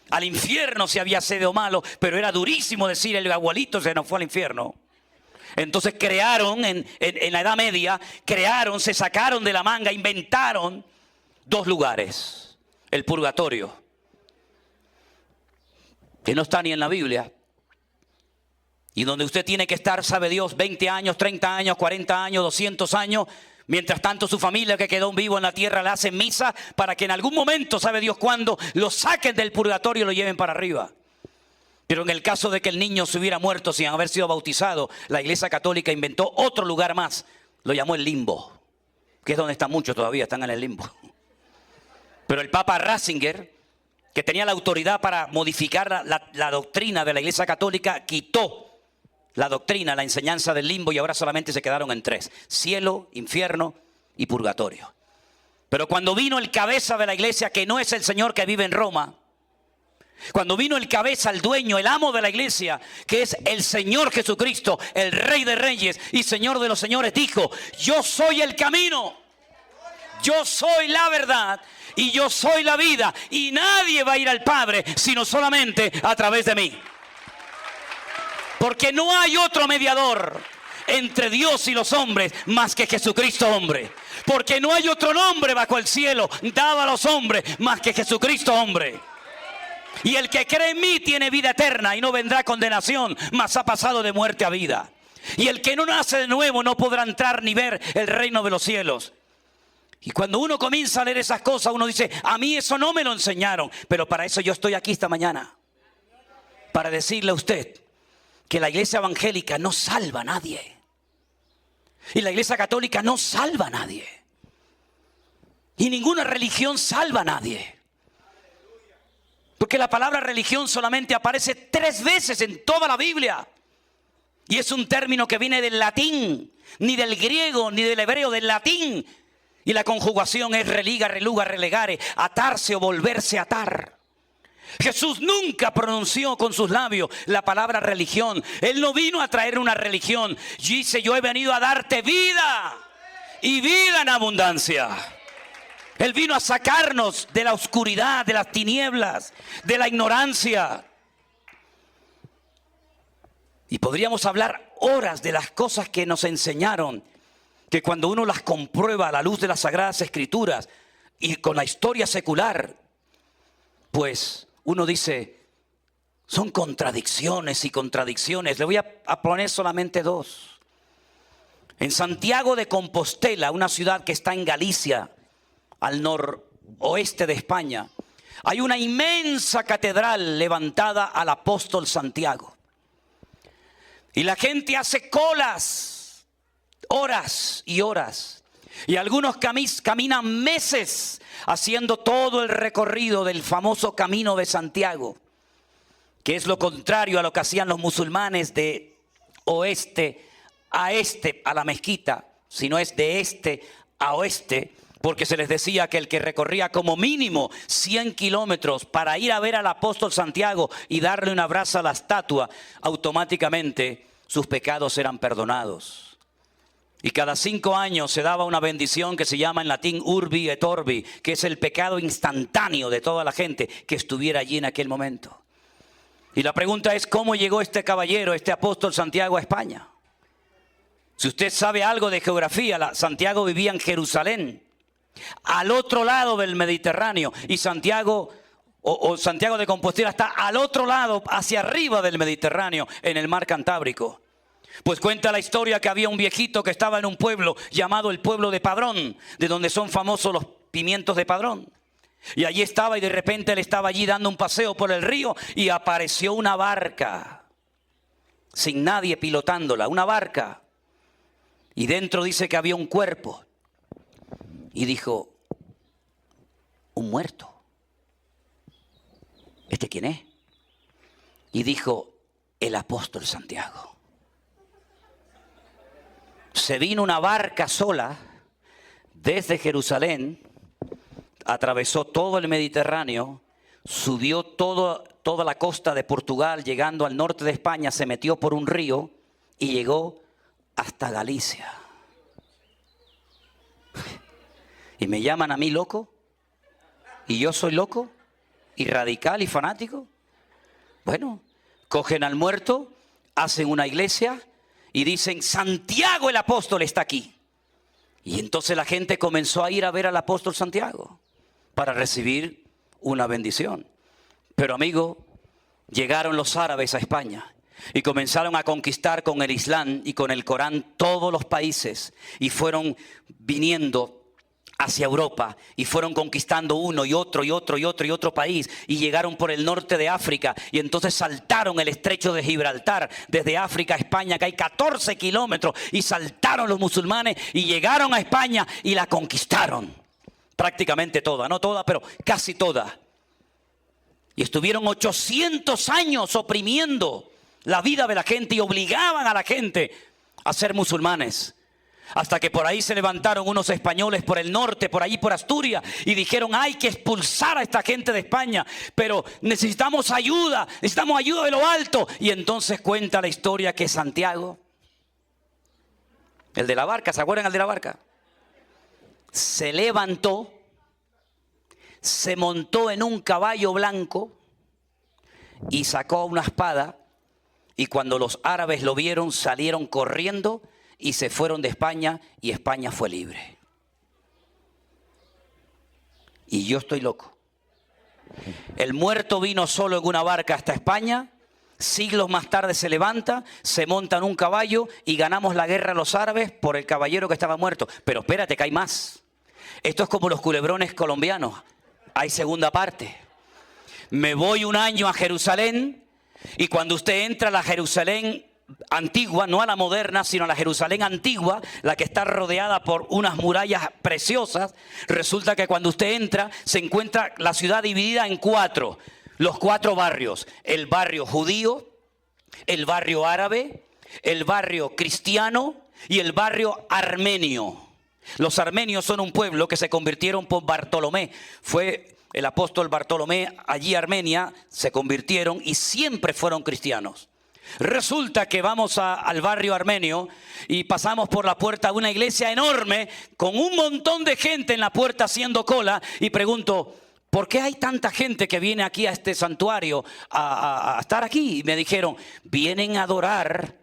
Al infierno si había sido malo, pero era durísimo decir el abuelito se nos fue al infierno. Entonces crearon en la Edad Media, se sacaron de la manga, inventaron 2 lugares. El purgatorio, que no está ni en la Biblia, y donde usted tiene que estar, sabe Dios, 20 años, 30 años, 40 años, 200 años. Mientras tanto su familia que quedó vivo en la tierra le hace misa para que en algún momento, sabe Dios cuándo, lo saquen del purgatorio y lo lleven para arriba. Pero en el caso de que el niño se hubiera muerto sin haber sido bautizado, la Iglesia Católica inventó otro lugar más, lo llamó el limbo, que es donde están muchos todavía, están en el limbo. Pero el Papa Ratzinger, que tenía la autoridad para modificar la doctrina de la Iglesia Católica, quitó la doctrina, la enseñanza del limbo y ahora solamente se quedaron en 3. Cielo, infierno y purgatorio. Pero cuando vino el cabeza de la iglesia, que no es el Señor que vive en Roma, cuando vino el cabeza, el dueño, el amo de la iglesia, que es el Señor Jesucristo, el Rey de Reyes y Señor de los Señores, dijo, yo soy el camino, yo soy la verdad y yo soy la vida y nadie va a ir al Padre sino solamente a través de mí. Porque no hay otro mediador entre Dios y los hombres más que Jesucristo hombre. Porque no hay otro nombre bajo el cielo dado a los hombres más que Jesucristo hombre. Y el que cree en mí tiene vida eterna y no vendrá condenación, mas ha pasado de muerte a vida. Y el que no nace de nuevo no podrá entrar ni ver el reino de los cielos. Y cuando uno comienza a leer esas cosas, uno dice, a mí eso no me lo enseñaron. Pero para eso yo estoy aquí esta mañana. Para decirle a usted que la iglesia evangélica no salva a nadie. Y la iglesia católica no salva a nadie. Y ninguna religión salva a nadie. Porque la palabra religión solamente aparece 3 veces en toda la Biblia. Y es un término que viene del latín, ni del griego, ni del hebreo, del latín. Y la conjugación es religa, reluga, relegare, atarse o volverse a atar. Jesús nunca pronunció con sus labios la palabra religión. Él no vino a traer una religión. Dice, yo he venido a darte vida y vida en abundancia. Él vino a sacarnos de la oscuridad, de las tinieblas, de la ignorancia. Y podríamos hablar horas de las cosas que nos enseñaron, que cuando uno las comprueba a la luz de las Sagradas Escrituras y con la historia secular, pues uno dice, son contradicciones y contradicciones. Le voy a poner solamente dos. En Santiago de Compostela, una ciudad que está en Galicia, al noroeste de España, hay una inmensa catedral levantada al apóstol Santiago. Y la gente hace colas, horas y horas. Y algunos caminan meses haciendo todo el recorrido del famoso Camino de Santiago, que es lo contrario a lo que hacían los musulmanes de oeste a este a la mezquita, sino es de este a oeste, porque se les decía que el que recorría como mínimo 100 kilómetros para ir a ver al apóstol Santiago y darle un abrazo a la estatua, automáticamente sus pecados eran perdonados. Y cada 5 años se daba una bendición que se llama en latín urbi et orbi, que es el pecado instantáneo de toda la gente que estuviera allí en aquel momento. Y la pregunta es, ¿cómo llegó este caballero, este apóstol Santiago a España? Si usted sabe algo de geografía, Santiago vivía en Jerusalén, al otro lado del Mediterráneo, y Santiago Santiago de Compostela está al otro lado, hacia arriba del Mediterráneo, en el mar Cantábrico. Pues cuenta la historia que había un viejito que estaba en un pueblo llamado el pueblo de Padrón, de donde son famosos los pimientos de Padrón. Y allí estaba, y de repente él estaba allí dando un paseo por el río y apareció una barca, sin nadie pilotándola, una barca. Y dentro dice que había un cuerpo. Y dijo, un muerto. ¿Este quién es? Y dijo, el apóstol Santiago. Se vino una barca sola desde Jerusalén, atravesó todo el Mediterráneo, subió toda la costa de Portugal, llegando al norte de España, se metió por un río y llegó hasta Galicia. Y me llaman a mí loco, y yo soy loco, y radical y fanático. Bueno, cogen al muerto, hacen una iglesia y dicen, Santiago el apóstol está aquí. Y entonces la gente comenzó a ir a ver al apóstol Santiago para recibir una bendición. Pero amigo, llegaron los árabes a España y comenzaron a conquistar con el Islam y con el Corán todos los países, y fueron viniendo hacia Europa y fueron conquistando uno y otro y otro y otro y otro país, y llegaron por el norte de África, y entonces saltaron el estrecho de Gibraltar desde África a España, que hay 14 kilómetros, y saltaron los musulmanes y llegaron a España y la conquistaron prácticamente toda, no toda, pero casi toda. Y estuvieron 800 años oprimiendo la vida de la gente y obligaban a la gente a ser musulmanes. Hasta que por ahí se levantaron unos españoles por el norte, por allí por Asturias, y dijeron, hay que expulsar a esta gente de España, pero necesitamos ayuda de lo alto. Y entonces cuenta la historia que Santiago, el de la barca, ¿se acuerdan el de la barca? Se levantó, se montó en un caballo blanco y sacó una espada, y cuando los árabes lo vieron salieron corriendo y se fueron de España, y España fue libre. Y yo estoy loco. El muerto vino solo en una barca hasta España, siglos más tarde se levanta, se monta en un caballo y ganamos la guerra a los árabes por el caballero que estaba muerto. Pero espérate, que hay más. Esto es como los culebrones colombianos. Hay segunda parte. Me voy un año a Jerusalén, y cuando usted entra a la Jerusalén antigua, no a la moderna, sino a la Jerusalén antigua, la que está rodeada por unas murallas preciosas, resulta que cuando usted entra se encuentra la ciudad dividida en 4, los 4 barrios: el barrio judío, el barrio árabe, el barrio cristiano y el barrio armenio. Los armenios son un pueblo que se convirtieron por Bartolomé. Fue el apóstol Bartolomé, allí Armenia, se convirtieron y siempre fueron cristianos. Resulta que vamos al barrio armenio y pasamos por la puerta de una iglesia enorme con un montón de gente en la puerta haciendo cola y pregunto, ¿por qué hay tanta gente que viene aquí a este santuario a estar aquí? Y me dijeron, vienen a adorar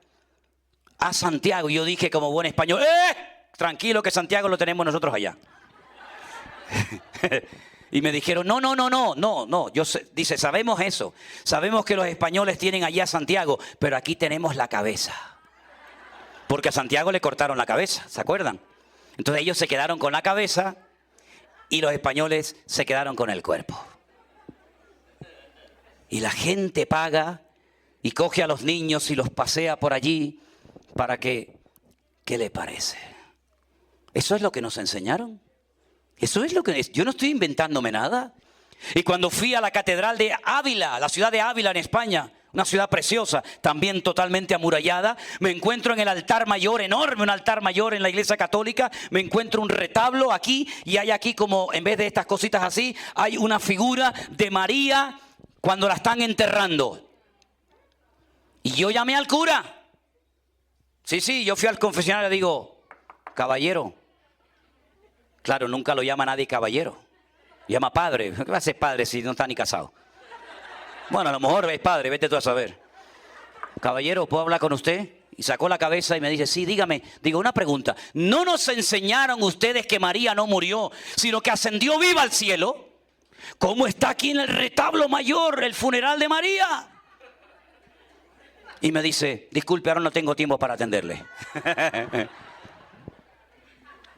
a Santiago. Y yo dije como buen español, tranquilo que Santiago lo tenemos nosotros allá. Y me dijeron, no. Dice, sabemos eso. Sabemos que los españoles tienen allá a Santiago, pero aquí tenemos la cabeza. Porque a Santiago le cortaron la cabeza, ¿se acuerdan? Entonces ellos se quedaron con la cabeza y los españoles se quedaron con el cuerpo. Y la gente paga y coge a los niños y los pasea por allí para que, ¿qué le parece? ¿Eso es lo que nos enseñaron? Eso es lo que es. Yo no estoy inventándome nada. Y cuando fui a la catedral de Ávila, la ciudad de Ávila en España, una ciudad preciosa, también totalmente amurallada, me encuentro en el altar mayor, enorme, un altar mayor en la iglesia católica, me encuentro un retablo aquí y hay aquí como, en vez de estas cositas así, hay una figura de María cuando la están enterrando. Y yo llamé al cura. Sí, yo fui al confesionario y le digo, caballero. Claro, nunca lo llama nadie caballero. Llama padre. ¿Qué va a ser padre si no está ni casado? Bueno, a lo mejor es padre, vete tú a saber. Caballero, ¿puedo hablar con usted? Y sacó la cabeza y me dice, sí, dígame. Digo, una pregunta. ¿No nos enseñaron ustedes que María no murió, sino que ascendió viva al cielo? ¿Cómo está aquí en el retablo mayor el funeral de María? Y me dice, disculpe, ahora no tengo tiempo para atenderle.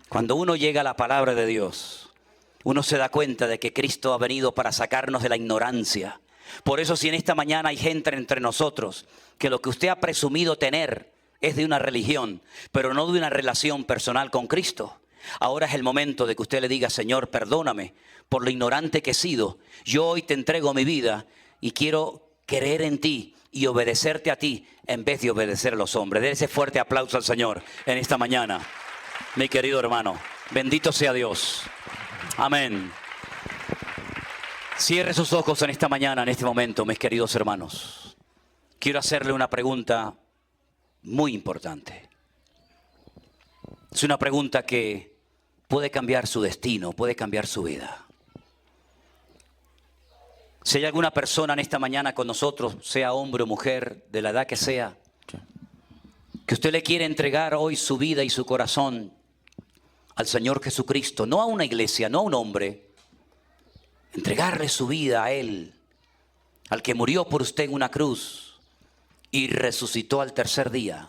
Cuando uno llega a la palabra de Dios, uno se da cuenta de que Cristo ha venido para sacarnos de la ignorancia. Por eso si en esta mañana hay gente entre nosotros que lo que usted ha presumido tener es de una religión, pero no de una relación personal con Cristo, ahora es el momento de que usted le diga, Señor, perdóname por lo ignorante que he sido. Yo hoy te entrego mi vida y quiero creer en ti y obedecerte a ti en vez de obedecer a los hombres. Dé ese fuerte aplauso al Señor en esta mañana. Mi querido hermano, bendito sea Dios. Amén. Cierre sus ojos en esta mañana, en este momento, mis queridos hermanos. Quiero hacerle una pregunta muy importante. Es una pregunta que puede cambiar su destino, puede cambiar su vida. Si hay alguna persona en esta mañana con nosotros, sea hombre o mujer, de la edad que sea, que usted le quiere entregar hoy su vida y su corazón al Señor Jesucristo, no a una iglesia, no a un hombre, entregarle su vida a Él, al que murió por usted en una cruz y resucitó al tercer día.